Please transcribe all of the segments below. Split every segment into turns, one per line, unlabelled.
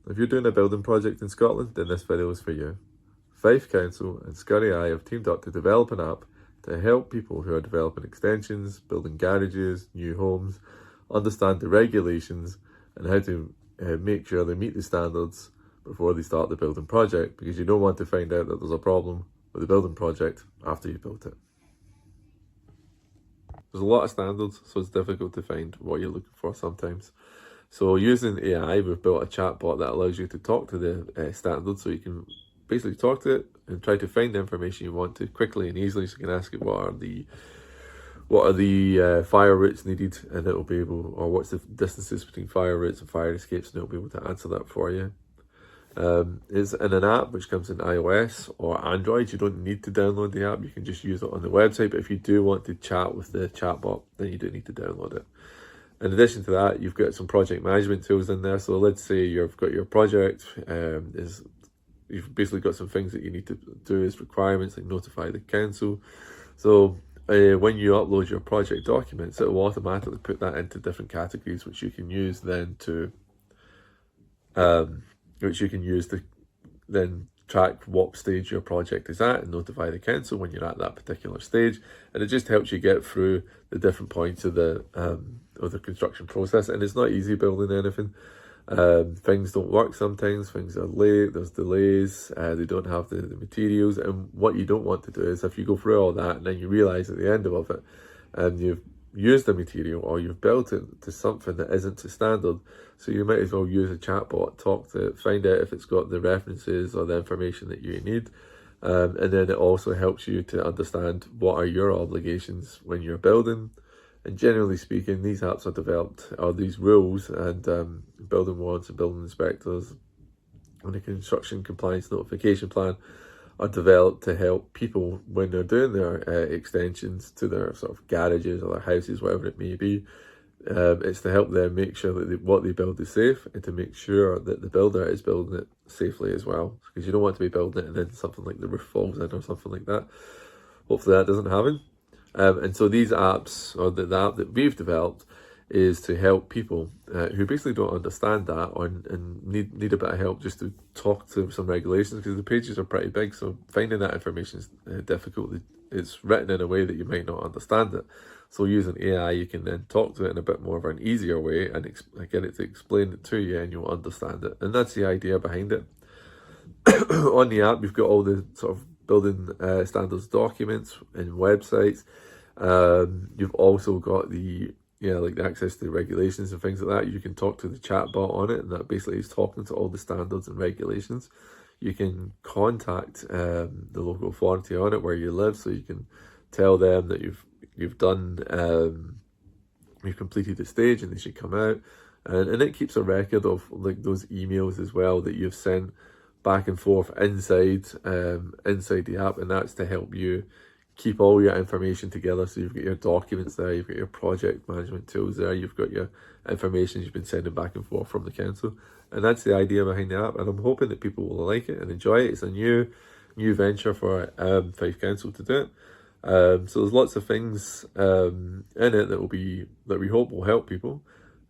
If you're doing a building project in Scotland, then this video is for you. Fife Council and Skirr AI have teamed up to develop an app to help people who are developing extensions, building garages, new homes, understand the regulations and how to make sure they meet the standards before they start the building project, because you don't want to find out that there's a problem with the building project after you've built it. There's a lot of standards, so it's difficult to find what you're looking for sometimes. So using AI, we've built a chatbot that allows you to talk to the standards, so you can basically talk to it and try to find the information you want to quickly and easily. So you can ask it what are the fire routes needed, and it will be able, or what's the distances between fire routes and fire escapes, and it will be able to answer that for you. It's in an app which comes in iOS or Android. You don't need to download the app, you can just use it on the website, but if you do want to chat with the chatbot, then you do need to download it. In addition to that, you've got some project management tools in there. So let's say you've got your project, you've basically got some things that you need to do as requirements, like notify the council. So when you upload your project documents, it will automatically put that into different categories, which you can use then to then track what stage your project is at and notify the council when you're at that particular stage. And it just helps you get through the different points of the construction process. And it's not easy building anything. Things don't work sometimes, things are late, there's delays, they don't have the materials. And what you don't want to do is, if you go through all that and then you realize at the end of it and you've used the material or you've built it to something that isn't to standard, so you might as well use a chatbot, talk to it, find out if it's got the references or the information that you need. And then it also helps you to understand what are your obligations when you're building. And generally speaking, these apps are developed, or these rules and building warrants and building inspectors and the construction compliance notification plan are developed to help people when they're doing their extensions to their sort of garages or their houses, whatever it may be. It's to help them make sure that what they build is safe, and to make sure that the builder is building it safely as well, because you don't want to be building it and then something like the roof falls in or something like that. Hopefully that doesn't happen. And so these apps, or the app that we've developed, is to help people who basically don't understand that and need a bit of help just to talk to some regulations, because the pages are pretty big, so finding that information is difficult. It's written in a way that you might not understand it. So using AI, you can then talk to it in a bit more of an easier way and get it to explain it to you, and you'll understand it. And that's the idea behind it. On the app, we've got all the sort of building standards documents and websites. You've also got the access to the regulations and things like that. You can talk to the chatbot on it, and that basically is talking to all the standards and regulations. You can contact the local authority on it where you live, so you can tell them that you've completed the stage and they should come out, and it keeps a record of like those emails as well that you've sent back and forth inside the app, and that's to help you keep all your information together. So you've got your documents there, you've got your project management tools there, you've got your information you've been sending back and forth from the council, and that's the idea behind the app. And I'm hoping that people will like it and enjoy it. It's a new venture for Fife Council to do it. So there's lots of things in it that we hope will help people.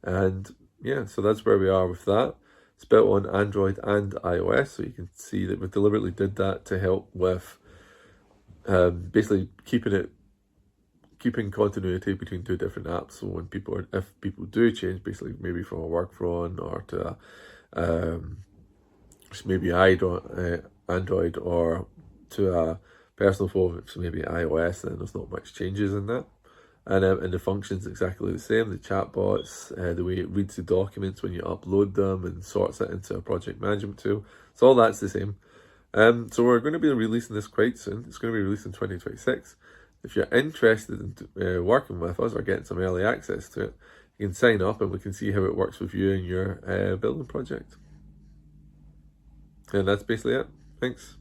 And yeah, so that's where we are with that. It's built on Android and iOS, so you can see that we deliberately did that to help with basically keeping continuity between two different apps. So when if people do change, basically maybe from a work phone or to maybe Android or to a personal phone, which maybe iOS, then there's not much changes in that. And the function's exactly the same. The chatbots, the way it reads the documents when you upload them and sorts it into a project management tool. So all that's the same. So we're going to be releasing this quite soon. It's going to be released in 2026. If you're interested in working with us or getting some early access to it, you can sign up and we can see how it works with you and your building project. And that's basically it. Thanks.